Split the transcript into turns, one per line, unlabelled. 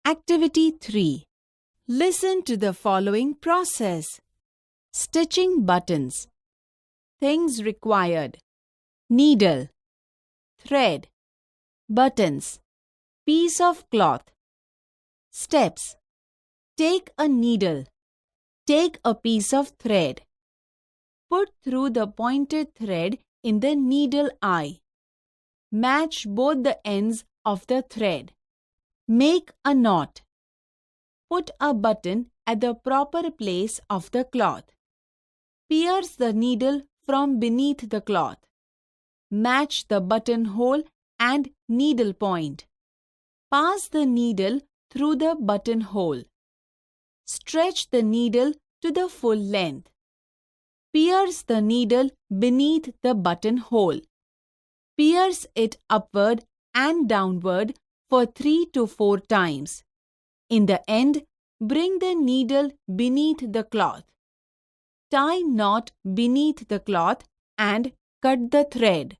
Activity 3. Listen to the following process. Stitching buttons. Things required: needle, thread, buttons, piece of cloth. Steps: take a needle, take a piece of thread. Put through the pointed thread in the needle eye. Match both the ends of the thread. Make a knot. Put a button at the proper place of the cloth. Pierce the needle from beneath the cloth. Match the buttonhole and needle point. Pass the needle through the buttonhole. Stretch the needle to the full length. Pierce the needle beneath the buttonhole. Pierce it upward and downward for 3 to 4 times. In the end, bring the needle beneath the cloth. Tie knot beneath the cloth and cut the thread.